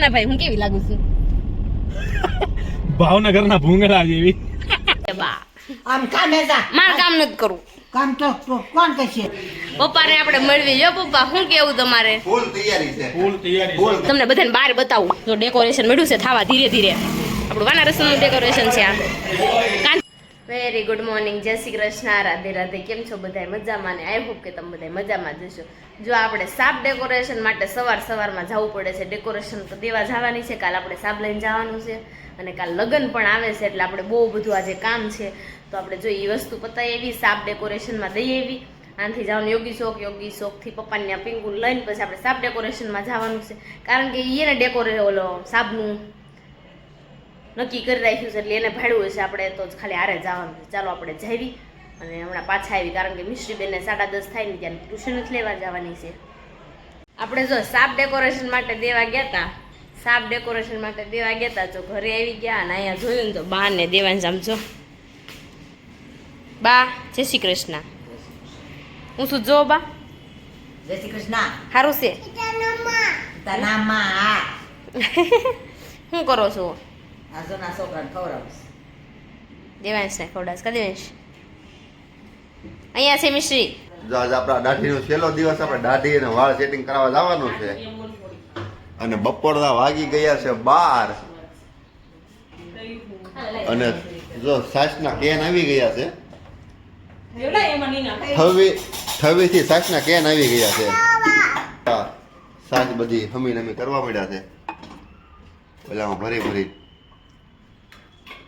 ના ભાઈ હું કેવી લાગુ છું? ભાવનગરના ભૂંગળા જેવી. બા આમ કામે જા માર કામ નથી કરવું. કામ તો કોણ કરશે? પપ્પાને આપણે મળવી જો. પપ્પા શું કેવું તમારે? ફૂલ તૈયારી છે. ફૂલ તૈયારી. તમને બધાને બહાર બતાવું જો ડેકોરેશન મળ્યું છે થાવા ધીરે ધીરે. આપણું વાના રસમનું ડેકોરેશન છે આ. વેરી ગુડ મોર્નિંગ, જય શ્રી કૃષ્ણ, રાધે રાધે. કેમ છો બધા? મજામાં ને? આઈ હોપ કે તમે બધા મજામાં જ હશો. જો આપણે સાપ ડેકોરેશન માટે સવારમાં જવું પડે છે. ડેકોરેશન તો દેવા જવાની છે. કાલ આપણે સાપ લઈને જવાનું છે અને કાલ લગ્ન પણ આવે છે, એટલે આપણે બહુ બધું આજે કામ છે. તો આપણે જો એ વસ્તુ પતાવી એવી સાપ ડેકોરેશનમાં દઈ એવી. આનાથી જવાનું યોગી શોખથી પપ્પાને ત્યાં પિંકું લઈને પછી આપણે સાપ ડેકોરેશનમાં જવાનું છે. કારણ કે એને ઓલો સાપનું નક્કી કરી રાખ્યું છે, એટલે એને ભાડ્યું હશે. આપણે તો ખાલી હારે જવાનું છે. ચાલો આપણે જઈવી અને હમણાં પાછા આવી, કારણ કે મિસ્ટ્રીબેનને 10:30 થાય ને ત્યાં ટ્યુશન જ લેવા જવાની છે. આપણે જો સાપ ડેકોરેશન માટે દેવા ગયા હતા. જો ઘરે આવી ગયા અને અહીંયા જોયું ને તો બા ને દેવાને સમજો. બા જય શ્રી કૃષ્ણ. હું શું જો બા? જય શ્રી કૃષ્ણ. સારું છે. તનામાં શું કરો છો? આજના છોકરાને ખવડાવીશ. દેવાંશ ને ખવડાવીશ. કા દેવાંશ? અહીંયા છે મિશ્રી. જો આજે આપણા દાઢીનો છેલ્લો દિવસ, આપણે દાઢી અને વાળ સેટિંગ કરાવવા જવાનું છે. અને બપોરના વાગી ગયા છે 12 અને જો સાસના કેન આવી ગયા છે. થવી થી સાસના કેન આવી ગયા છે. સાસ બધી હમી નમી કરવા મળ્યા છે. પેલામાં ભરી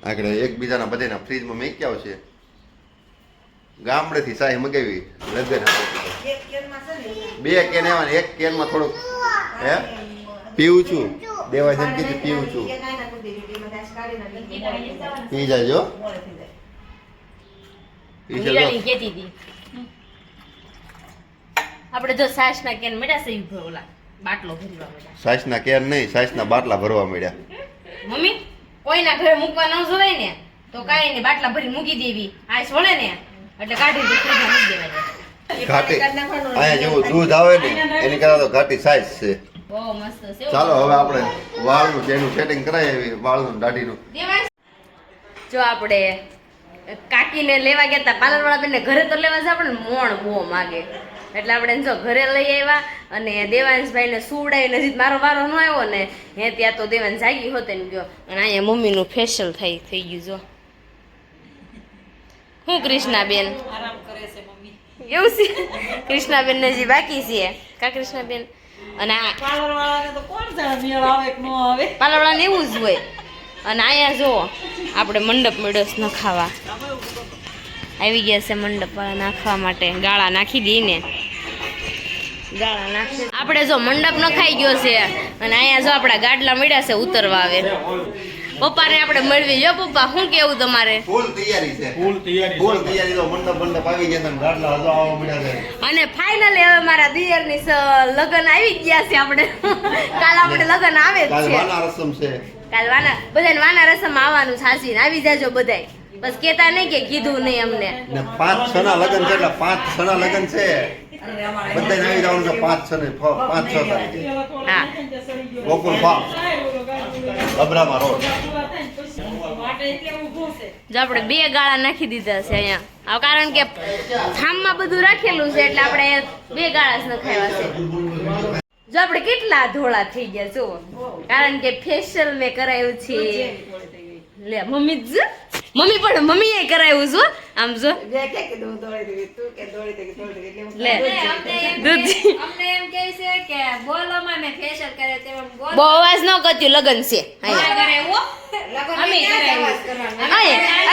આગળ એકબીજાના બધાના ફ્રીજમાં મેક્યા છે. ગામડેથી સાહી મગાવી લગન 2 કેન આવ્યા ને 1 કેનમાં થોડુંક હે પીવું છું. દેવાય જેમ કીધું પીવું છું. પી જાજો. આપણે જો સાસના કેન મળ્યા છે ઓલા બાટલો ભરવા મળ્યા. સાસના કેન નહીં, સાસના બાટલા ભરવા મળ્યા. મમ્મી કોઈના ઘરે મૂકવા ન જોવાય ને તો કાંઈ નહીં, બાટલા ભરી મૂકી દેવી. આ છોડે ને એટલે કાઢી ફ્રીજમાં મૂકી દેવાની. ઘાટી અહીંયા જેવું દૂધ આવે ને એની કરતા તો ઘાટી સાઈઝ છે. બહુ મસ્ત છે. ચાલો હવે આપણે વાળનું જેનું સેટિંગ કરાવી, વાળનું દાઢીનું. જો આપણે કાકીને લેવા ગયા હતા પાર્લરવાળા બેનને ઘરે તો લેવા જાય પણ મોણ બહુ માગે, એટલે આપણે જો ઘરે લઈ આવ્યા અને દેવાંશભાઈને સુવડાવીને હજી મારો વારો ન આવ્યો ને હે ત્યાં તો દેવાંશ જાગી હોતે ને ગયો. અને અહીંયા મમ્મીનું ફેશિયલ થઈ ગયું. જો હું કૃષ્ણાબેન એવું છે. કૃષ્ણાબેન ને હજી બાકી છે. કા કૃષ્ણાબેન? અને આ પાર્લરવાળાને એવું જ હોય. અને અહીંયા જો આપણે મંડપ મળ્યો છે નખાવા. આવી ગયા છે મંડપ વાળા નાખવા માટે. ગાળા નાખી દઈને આપણે જો મંડપ નખાઈ ગયો છે અને અહીંયા જો આપણા ગાડલા મળ્યા છે ઉતરવા આવે. પપ્પાને આપણે મળવી જો. પપ્પા શું કેવું તમારે? ફૂલ તૈયારી છે. ફૂલ તૈયારી તો મંડપ આવી ગયા છે, ગાડલા હજુ આવવા મળ્યા છે. અને ફાઇનલી હવે મારા દિયરની લગન આવી ગયા છે. આપણે કાલ આપણે લગન આવે જ કાલ છે. વાના રસમ છે. કાલ બધાને વાના રસમ આવવાનું સાચી આવી જાજો બધાય. બસ કેતા નહીં કે કીધું નહીં અમને. ને 5 છના લગન છે, એટલે 5 છના લગન છે. બધાને આવી જવાનું છે 5 તારીખે. હા ગોકુલ ફાર્મ અબરામા રોડ. જો આપણે 2 ગાળા નાખી દીધા છે અહીંયા, કારણ કે થામમાં બધું રાખેલું છે એટલે આપણે 2 ગાળા જ નખાવ્યા છે. જો આપણે કેટલા ધોળા થઈ ગયા જો, કારણ કે ફેશિયલ મેં કરાયું છે. લે મમ્મી પણ મમ્મીએ કરાયું છો. આમ જો લે બહુ અવાજ ન કરતી. લગન છે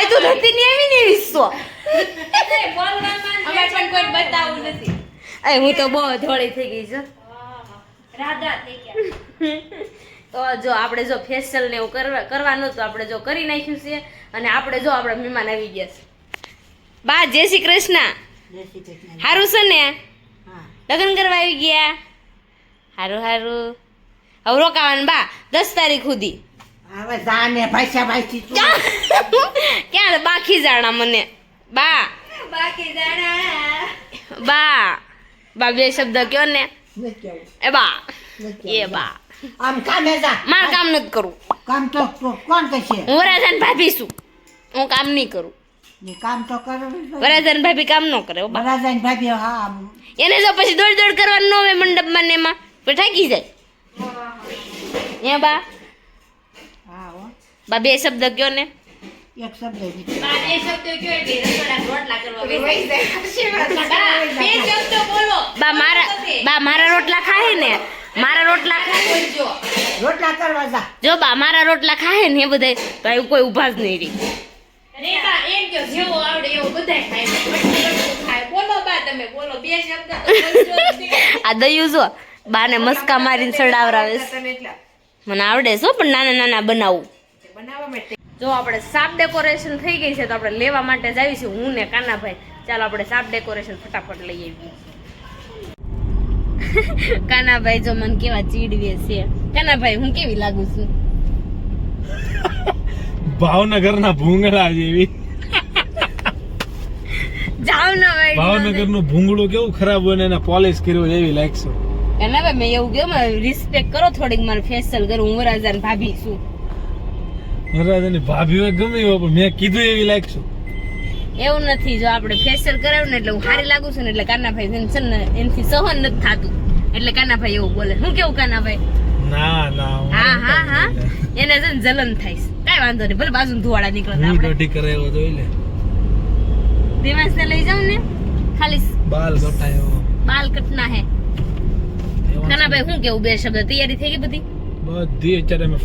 તું નથી ને આવી ને વિશ્વ. હું તો બહુ ધોળી થઈ ગઈ છું. તો જો આપણે જો ફેશિયલ ને એવું કરવાનું તો આપણે જો કરી નાખ્યું છે. અને આપણે જો આપણે મહેમાન આવી ગયા છે. બા જય શ્રી કૃષ્ણ. સારું છે ને? લગ્ન કરવા આવી ગયા. સારું હવે રોકાવાનું બા 10 તારીખ સુધી. હવે જાને ભાઈસા ભાઈસી ક્યાં બાકી જાણા મને બા બા 2 શબ્દ કયો ને. એ બા આમ કામે જા મારે કામ નથી કરવું. કામ તો કોણ કરશે હું વરાજાને ભાભી છું, હું કામ નહીં કરું. ને કામ તો કરવું જ પડે. વરાજાને ભાભી કામ ન કરે હો બા. બરાજાને ભાભી હા એને જો પછી દોડ દોડ કરવાનું ન હોય મંડપમાં ને એમાં પછી થાકી જાય. હે બા? હા હો બા બે શબ્દ કયો ને. એક શબ્દ જ. બા બે શબ્દ કયો એટલે રસોડા રોટલા કરવા બેસી જાય. બે શબ્દ બોલો. બા મારા રોટલા ખાહે ને, મારા રોટલા ખાહે જો. રોટલા કરવા જા જો બા મારા રોટલા ખાહે ને એ બધાય તો એવું કોઈ ઊભા જ નહીં રહી. રેખા એમ કે જેવો આવડે એવું બધાય ખાય ખાય. બોલો બા તમે બોલો બે શબ્દ તો બોલજો જ નહીં. આ દયું જો બાને મસ્કા મારીને સડાવરાવે છે. તમે એટલા મને આવડે છે હો, પણ નાના નાના બનાવું. બનાવવા માટે જો આપણે સાપ ડેકોરેશન થઈ ગઈ છે તો આપણે લેવા માટે જ આવી છે હું ને કાનાભાઈ. ચાલો આપણે સાપ ડેકોરેશન ફટાફટ લઈ આવીએ. કાનાભાઈ જો મને કેવા ચીડવે છે. કાનાભાઈ હું કેવી લાગુ છું? ભાવનગરના ભૂંગળા જેવી. જાવ ને ભાઈ. ભાવનગરનું ભૂંગળું કેવું ખરાબ હોય ને એને પોલિશ કર્યું એવી લાગશે. કાનાભાઈ મેં એવું કહ્યું રિસ્પેક્ટ કરો થોડીક, મારે ફેશિયલ કરું. હું વરાજાન ભાભી છું. મહારાજાની ભાભી હોય ગમે હોય પણ મેં કીધું એવી લાગશે. એવું નથી, જો આપણે ફેશિયલ કરાવ્યું ને એટલે હું સારી લાગુ છું ને એટલે કાનાભાઈ એનાથી સહન નથી થતું એટલે કાનાભાઈ એવું બોલે. હું કેવું કાનાભાઈ? ના ના હા હા હા એને છે ને જલન થાય છે. કાંઈ વાંધો નહીં, ભલે બાજુ ધુવાડા નીકળે હું આપણે ડોટી કરાવ્યો તો એટલે દિમાસને લઈ જાઉં ને ખાલી બાલ કટાયો બાલ કટના હે. કાનાભાઈ હું કેવું બે શબ્દ તૈયારી થઈ ગઈ બધી? બધી અત્યારે મેં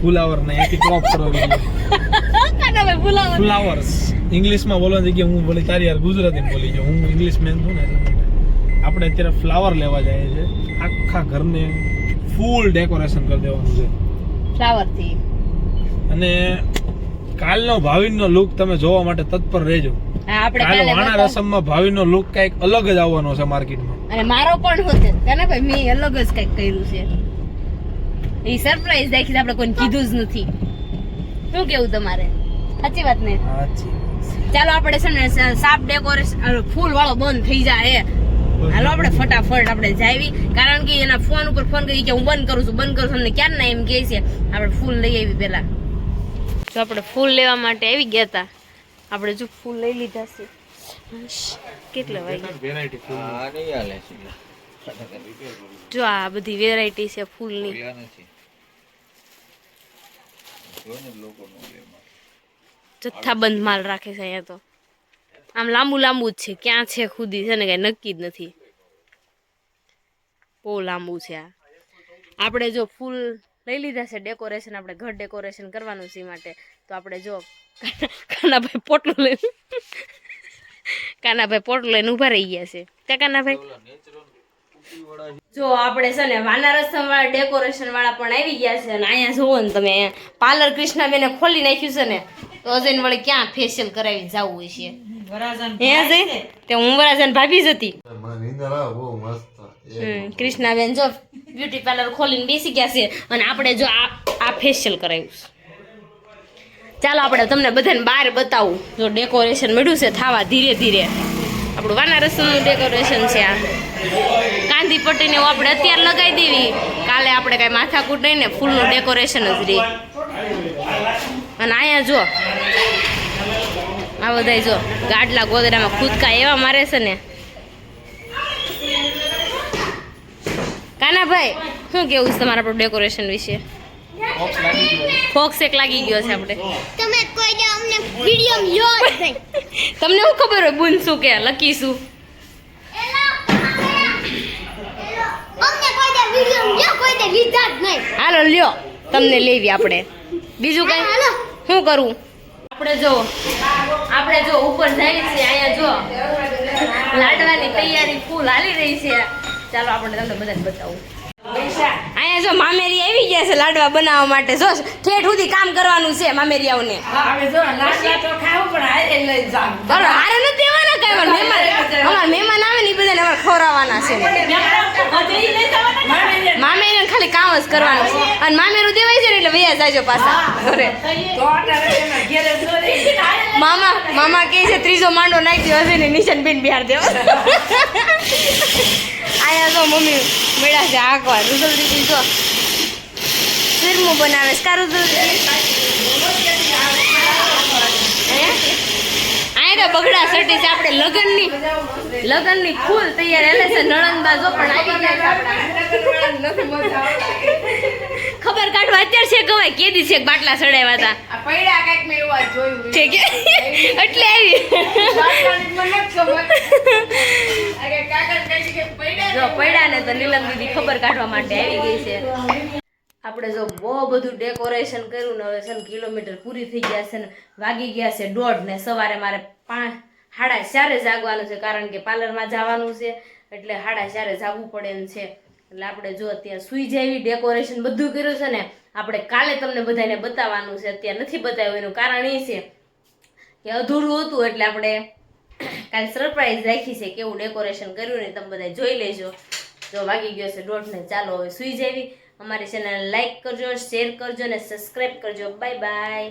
ફુલાવર ને એથી ક્રોપ કરાવી કાનાભાઈ બોલાવો. ફ્લાવર્સ ઇંગ્લિશમાં બોલવાની જગ્યાએ હું બોલી તારી યાર ગુજરાતીમાં બોલી જાઉં. હું ઇંગ્લિશ મેન છું ને એટલે આપણે અત્યારે ફ્લાવર લેવા જઈએ છે. આખા ઘરને ફૂલ ડેકોરેશન કરી દેવાનું છે ફ્લાવર થી. અને કાલનો ભાવિનનો લુક તમે જોવા માટે તત્પર રહેજો. હા આપણે કાલ કાલે વાણા બતાવું. રસમમાં ભાવિનનો લુક કઈક અલગ જ આવવાનો છે માર્કેટમાં. અને મારો પણ હોતે કાનાભાઈ મેં અલગ જ કંઈક કર્યું છે. એ સરપ્રાઈઝ રાખી આપણે કોઈને કીધું જ નથી. શું કેવું તમારે? સાચી વાત ને? ચાલો આપણે છે ને સાપ ડેકોરેશન ફૂલ વાળો બંધ થઈ જાય. હાલો આપણે ફટાફટ આપણે જાવી, કારણ કે એના ફોન ઉપર ફોન કરી કે હું બંધ કરું છું અમને ક્યારના એમ કહે છે. આપણે ફૂલ લઈ આવી પેલા. જો આપણે ફૂલ લેવા માટે આવી ગયા હતા. આપણે જો ફૂલ લઈ લીધા છે. કેટલા વાગ્યા? જો આ બધી વેરાયટી છે ફૂલની. જથ્થાબંધ માલ રાખે છે અહીંયા તો. આમ લાંબુ લાંબુ જ છે, ક્યાં છે ખુદી છે ને કઈ નક્કી જ નથી. બહુ લાંબુ છે આ. આપણે જો ફૂલ લઈ લીધા છે ડેકોરેશન, આપણે ઘર ડેકોરેશન કરવાનું છે માટે. તો આપણે જો કાનાભાઈ પોટલું લઈને ઊભા રહી ગયા છે. ત્યાં કાનાભાઈ જો આપણે છે ને વાના રસમ વાળા ડેકોરેશન વાળા પણ આવી ગયા છે. અને અહીંયા જોવો ને તમે, અહીંયા પાર્લર કૃષ્ણાબેને ખોલી નાખ્યું છે ને તો અજય વળી ક્યાં ફેશિયલ કરાવી જવું હોય છે. હે અજય? તે હું વરાજાન ભાભી જ હતી. કૃષ્ણાબેન જો બ્યુટી પાર્લર ખોલીને બેસી ગયા છે અને આપણે જો આ ફેશિયલ કરાવ્યું છે. ચાલો આપણે તમને બધાને બહાર બતાવું. જો ડેકોરેશન મળ્યું છે થવા ધીરે ધીરે. આપણું વાના રસમનું ડેકોરેશન છે આ. કાંધી પટ્ટીને આપણે અત્યારે લગાવી દેવી, કાલે આપણે કાંઈ માથાકૂટ નહીં ને ફૂલનું ડેકોરેશન જ રહી. અને અહીંયા જો આ બધા જો ગાડલા ગોદડામાં ખુદકા એવા મારે છે ને. કાનાભાઈ શું કેવું છે તમારા આપણું ડેકોરેશન વિશે? ફોક્સ એક લાગી ગયો છે આપણે. તમે કોઈ દે અમને વિડિયો યો જ નહીં. તમને શું ખબર હોય બુન શું કે લકી શું? અમને કોઈ દે વિડિયો યો કોઈ દે લીધા જ નહીં. હાલો લ્યો તમને લેવી આપણે. બીજું કઈ હાલો. શું કરવું? આપણે જો ઉપર જાય છે. અહીંયા જો લાડવાની તૈયારી ફૂલ હાલી રહી છે. ચાલો આપણે તમને બધાને બતાવું. અહીંયા જો મામેરી આવી ગયા છે લાડવા બનાવવા માટે. જો ઠેઠ સુધી કામ કરવાનું છે મામેરિયાઓને. હવે જો લાડવા તો ખાવું પણ હારે લઈ જાવ બરાબર હારે નથી દેવાના કઈ અમારા મહેમાન આવે ને એ બધાને અમારે ખવડાવવાના છે. મામેરીને ખાલી કામ જ કરવાનું છે. અને મામેરું દેવાય છે ને એટલે વૈયા જાજો પાછા ઘરે. મામા કહે છે ત્રીજો માંડો નાખી દો હશે ને નિશાન બેન બિહાર દેવો. આયા તો મમ્મી મેળા છે આકવા રુદલ દીદી જો શીરમું બનાવે છે કા રુદલ દીદી હે આયા તો બગડા સટી છે આપણે લગનની ફૂલ તૈયાર એટલે છે નણંદબા જો પણ આવી ગયા છે આપણા ખબર કાઢવા અત્યારે છે કવાય કેદી છે બાટલા ચડાવ્યા હતા આ પૈડા કાંઈક મેં એવા જોયું છે કે એટલે આવી જો પૈડા ને તો નીલમ દીદી ખબર કાઢવા માટે આવી ગઈ છે આપણે જો બહુ બધું ડેકોરેશન કર્યું ને હવે છે ને કિલોમીટર પૂરી થઈ ગયા છે ને વાગી ગયા છે 1:30 ને સવારે મારે 4:30 જાગવાનું છે કારણ કે પાર્લરમાં જવાનું છે એટલે 4:30 જાગવું પડે એમ છે એટલે આપણે જો અત્યારે સુઈ જાવી ડેકોરેશન બધું કર્યું છે ને આપણે કાલે તમને બધાને બતાવવાનું છે અત્યારે નથી બતાવ્યું એનું કારણ એ છે કે અધૂરું હતું એટલે આપણે કાલે સરપ્રાઈઝ રાખી છે કેવું ડેકોરેશન કર્યું ને તમે બધા જોઈ લેજો જો વાગી ગયો છે 1:30 ને ચાલો હવે સુઈ જાવી અમારી ચેનલ લાઈક કરજો શેર કરજો અને સબસ્ક્રાઇબ કરજો બાય બાય